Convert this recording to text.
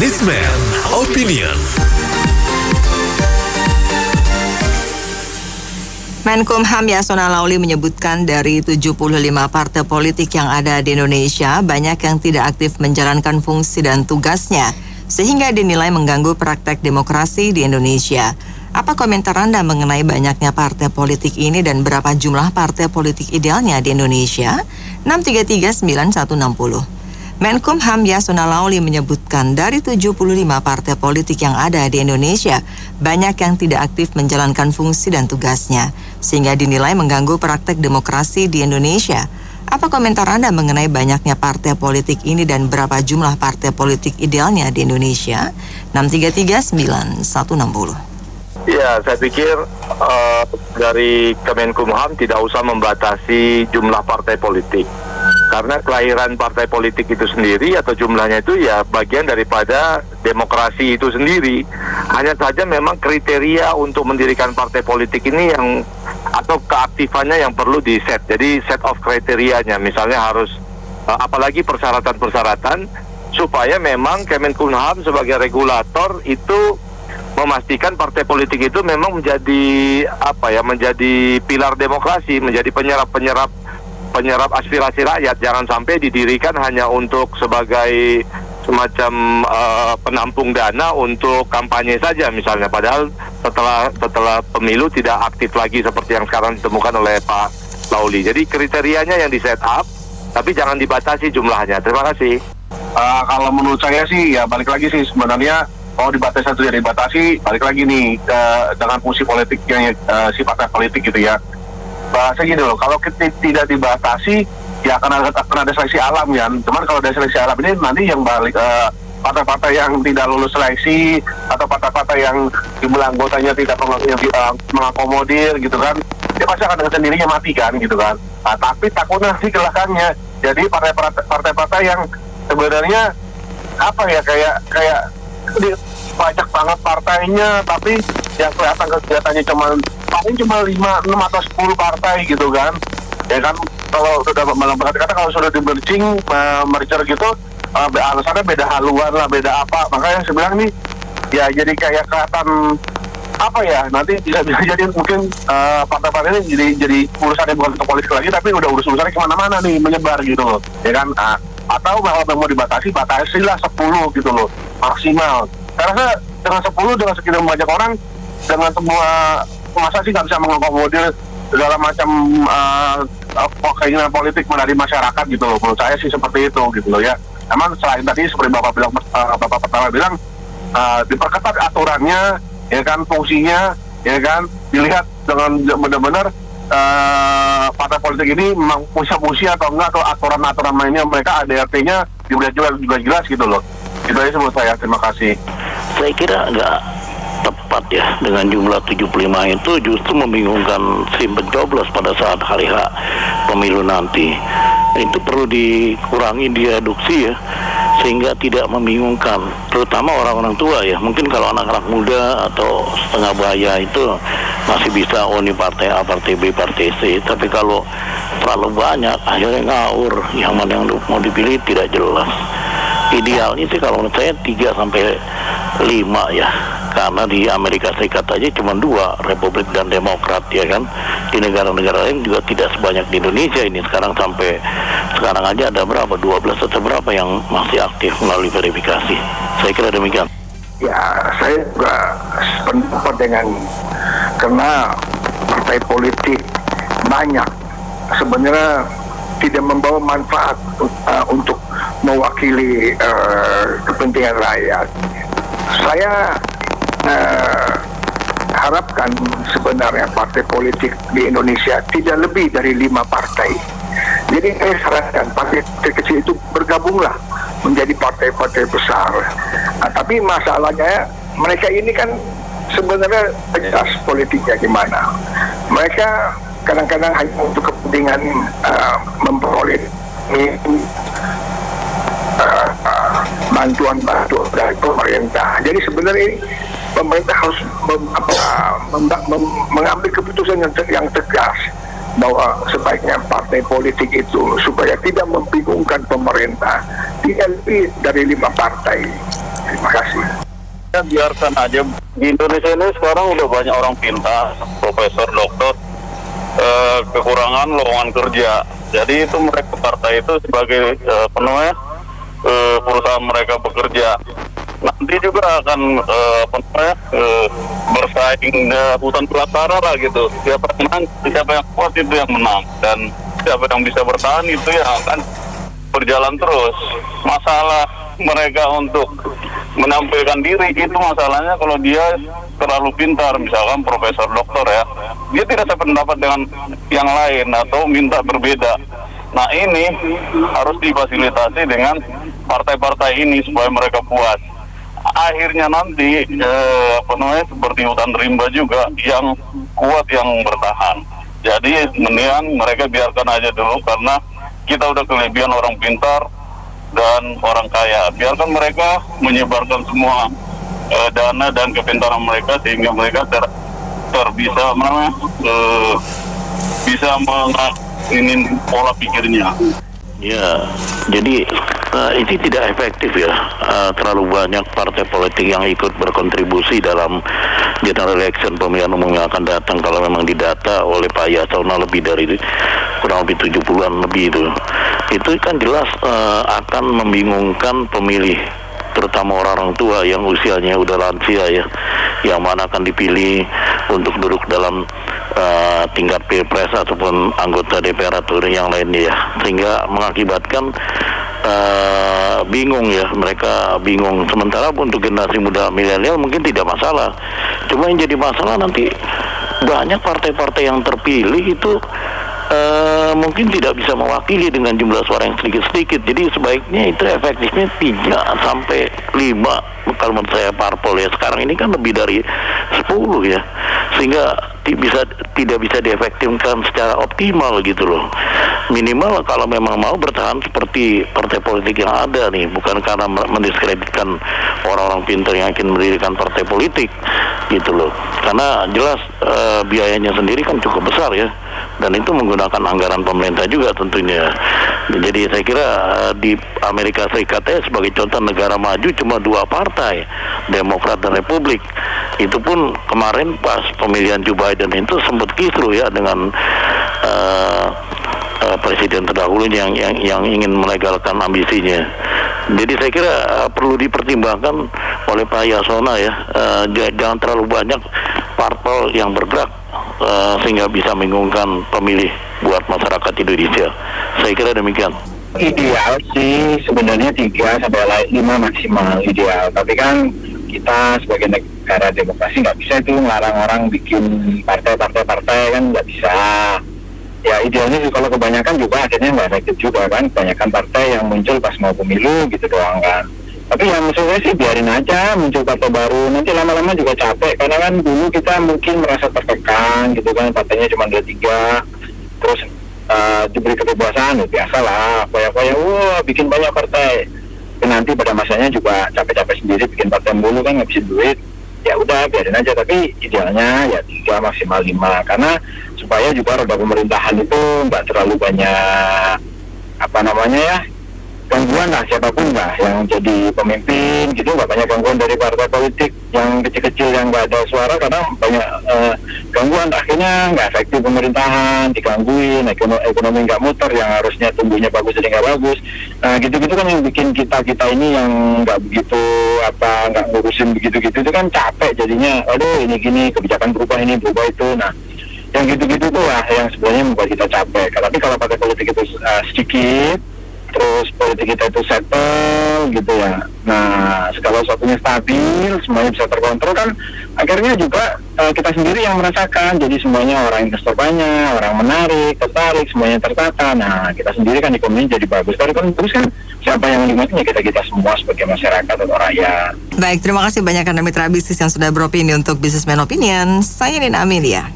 Newsman Opinion. Menkumham Yasona Laoly menyebutkan dari 75 partai politik yang ada di Indonesia, banyak yang tidak aktif menjalankan fungsi dan tugasnya, sehingga dinilai mengganggu praktek demokrasi di Indonesia. Apa komentar Anda mengenai banyaknya partai politik ini dan berapa jumlah partai politik idealnya di Indonesia? 6339160. Menkumham Yasona Laoly menyebutkan dari 75 partai politik yang ada di Indonesia, banyak yang tidak aktif menjalankan fungsi dan tugasnya, sehingga dinilai mengganggu praktek demokrasi di Indonesia. Apa komentar Anda mengenai banyaknya partai politik ini dan berapa jumlah partai politik idealnya di Indonesia? 6339160. Ya, saya pikir dari Kemenkumham tidak usah membatasi jumlah partai politik. Karena kelahiran partai politik itu sendiri atau jumlahnya itu ya bagian daripada demokrasi itu sendiri. Hanya saja memang kriteria untuk mendirikan partai politik ini yang atau keaktifannya yang perlu di-set. Jadi set of kriterianya misalnya harus apalagi persyaratan-persyaratan supaya memang Kemenkumham sebagai regulator itu memastikan partai politik itu memang menjadi menjadi pilar demokrasi, menjadi penyerap aspirasi rakyat. Jangan sampai didirikan hanya untuk sebagai semacam penampung dana untuk kampanye saja misalnya, padahal setelah pemilu tidak aktif lagi seperti yang sekarang ditemukan oleh Pak Laoly. Jadi kriterianya yang di set up, tapi jangan dibatasi jumlahnya. Terima kasih. Kalau menurut saya sih ya balik lagi sih sebenarnya kalau dibatasi atau tidak dibatasi, balik lagi nih dengan fungsi politiknya si partai politik gitu ya. Bahasa gini loh, kalau kita tidak dibatasi ya akan ada seleksi alam ya. Cuman kalau ada seleksi alam ini nanti yang balik partai-partai yang tidak lulus seleksi atau partai-partai yang jumlah anggotanya tidak mengakomodir gitu kan, dia pasti akan dengan sendirinya mati kan gitu kan. Nah, tapi takutnya sih belakangnya jadi partai-partai yang sebenarnya apa ya kayak banyak banget partainya, tapi yang kelihatan kegiatannya paling cuma 5, 6 atau 10 partai gitu kan. Ya kan kalau sudah berarti kata kalau sudah di merger gitu alasannya beda haluan lah, beda apa. Makanya saya bilang nih ya jadi kayak kelihatan apa ya, nanti bisa jadi mungkin partai-partai ini jadi urusannya bukan ke politik lagi, tapi udah urusannya kemana-mana nih, menyebar gitu loh ya kan. Atau bahwa mau batasilah 10 gitu loh maksimal. Karena dengan 10 dengan sekian banyak orang dengan semua masa sih nggak bisa mengakomodir segala macam keinginan politik dari masyarakat gitu loh. Menurut saya sih seperti itu gitu loh ya. Emang selain tadi seperti Bapak pertama bilang diperketat aturannya ya kan, fungsinya ya kan, dilihat dengan benar-benar partai politik ini memang punya fungsi atau enggak, atau aturan-aturan mainnya mereka ADRT-nya juga jelas gitu loh. Itu aja menurut saya. Terima kasih. Saya kira nggak tepat ya dengan jumlah 75 itu, justru membingungkan si pencoblos pada saat hari H pemilu nanti. Itu perlu dikurangi, direduksi ya, sehingga tidak membingungkan, terutama orang-orang tua ya. Mungkin kalau anak-anak muda atau setengah bahaya itu masih bisa, oh ini partai A, partai B, partai C. Tapi kalau terlalu banyak akhirnya ngawur, yang mana yang mau dipilih tidak jelas. Idealnya sih kalau menurut saya 3 sampai 5 ya, karena di Amerika Serikat aja cuma 2, Republik dan Demokrat ya kan. Di negara-negara lain juga tidak sebanyak di Indonesia ini. Sekarang aja ada berapa, 12 atau berapa yang masih aktif melalui verifikasi. Saya kira demikian. Ya, saya juga sependapat dengan, karena partai politik banyak sebenarnya tidak membawa manfaat untuk mewakili kepentingan rakyat. Saya harapkan sebenarnya partai politik di Indonesia tidak lebih dari 5 partai. Jadi saya sarankan partai kecil itu bergabunglah menjadi partai-partai besar. Nah, tapi masalahnya mereka ini kan sebenarnya jelas politiknya gimana. Mereka kadang-kadang hanya untuk kepentingan memperoleh bantuan dari pemerintah. Jadi sebenarnya pemerintah harus mengambil keputusan yang tegas bahwa sebaiknya partai politik itu supaya tidak membingungkan pemerintah tidak lebih dari 5 partai. Terima kasih. Ya, biarkan aja. Di Indonesia ini sekarang udah banyak orang pintar, profesor, dokter, kekurangan lowongan kerja. Jadi itu mereka partai itu sebagai perusahaan mereka bekerja. Nanti juga akan bersaing hutan belantara lah gitu. Siapa yang menang, siapa yang kuat itu yang menang, dan siapa yang bisa bertahan itu yang akan berjalan terus. Masalah mereka untuk menampilkan diri itu masalahnya kalau dia terlalu pintar, misalkan profesor dokter ya, dia tidak sependapat dengan yang lain atau minta berbeda. Nah ini harus difasilitasi dengan partai-partai ini supaya mereka puas. Akhirnya nanti seperti hutan rimba juga, yang kuat yang bertahan. Jadi mendingan mereka biarkan aja dulu, karena kita udah kelebihan orang pintar dan orang kaya. Biarkan mereka menyebarkan semua dana dan kepintaran mereka sehingga mereka bisa menginin pola pikirnya. Ya, jadi ini tidak efektif ya. Terlalu banyak partai politik yang ikut berkontribusi dalam general election pemilihan umum yang akan datang. Kalau memang didata oleh Pak Yasona lebih dari kurang lebih 70-an lebih itu kan jelas akan membingungkan pemilih, terutama orang-orang tua yang usianya udah lansia ya, yang mana akan dipilih untuk duduk dalam tingkat pilpres ataupun anggota DPR atau yang lainnya ya, sehingga mengakibatkan bingung ya, mereka bingung. Sementara untuk generasi muda milenial mungkin tidak masalah, cuma yang jadi masalah nanti banyak partai-partai yang terpilih itu mungkin tidak bisa mewakili dengan jumlah suara yang sedikit-sedikit. Jadi sebaiknya itu efektifnya 3 sampai 5 kalau menurut saya parpol ya. Sekarang ini kan lebih dari 10 ya, sehingga tidak bisa diefektifkan secara optimal gitu loh. Minimal kalau memang mau bertahan seperti partai politik yang ada nih, bukan karena mendiskreditkan orang-orang pintar yang akan mendirikan partai politik gitu loh. Karena jelas biayanya sendiri kan cukup besar ya, dan itu menggunakan anggaran pemerintah juga tentunya. Jadi saya kira di Amerika Serikat sebagai contoh negara maju cuma 2 partai, Demokrat dan Republik. Itu pun kemarin pas pemilihan Joe Biden itu sempat kisruh ya dengan presiden terdahulunya yang ingin melegalkan ambisinya. Jadi saya kira perlu dipertimbangkan oleh Pak Yasona ya, jangan terlalu banyak parpol yang bergerak sehingga bisa membingungkan pemilih buat masyarakat Indonesia. Saya kira demikian. Ideal sih sebenarnya 3 sampai 5 maksimal ideal. Tapi kan kita sebagai negara demokrasi nggak bisa itu ngelarang orang bikin partai kan nggak bisa. Ya idealnya sih kalau kebanyakan juga akhirnya nggak efektif juga kan. Kebanyakan partai yang muncul pas mau pemilu gitu doang kan. Tapi yang maksud saya sih biarin aja muncul partai baru. Nanti lama-lama juga capek. Karena kan dulu kita mungkin merasa tertekan gitu kan. Partainya cuma 2-3. Terus diberi kebebasan ya biasalah. Wah bikin banyak partai. Dan nanti pada masanya juga capek-capek sendiri bikin partai mulu kan ngabisin duit. Ya udah biarin aja. Tapi idealnya ya 3 maksimal 5. Karena supaya juga roda pemerintahan itu nggak terlalu banyak gangguan lah, siapapun lah yang jadi pemimpin gitu, nggak banyak gangguan dari partai politik yang kecil-kecil yang nggak ada suara, karena banyak gangguan, akhirnya nggak efektif pemerintahan, digangguin, ekonomi nggak muter, yang harusnya tumbuhnya bagus jadi nggak bagus. Nah gitu-gitu kan yang bikin kita ini yang nggak begitu nggak ngurusin begitu-gitu itu kan capek jadinya. Aduh ini gini, kebijakan berubah ini berubah itu. Nah yang gitu-gitu tuh lah yang sebenarnya membuat kita capek. Tapi kalau partai politik itu sedikit, terus politik kita itu settle gitu ya. Nah, segala sesuatunya stabil, semuanya bisa terkontrol kan, akhirnya juga kita sendiri yang merasakan. Jadi semuanya orang investor banyak, orang menarik, tertarik, semuanya tertata. Nah, kita sendiri kan ekonomi jadi bagus. Terus kan siapa yang menikmatinya? Kita semua sebagai masyarakat atau rakyat. Baik, terima kasih banyak Anda mitra bisnis yang sudah beropini untuk Businessman Opinion. Saya Nina Amelia.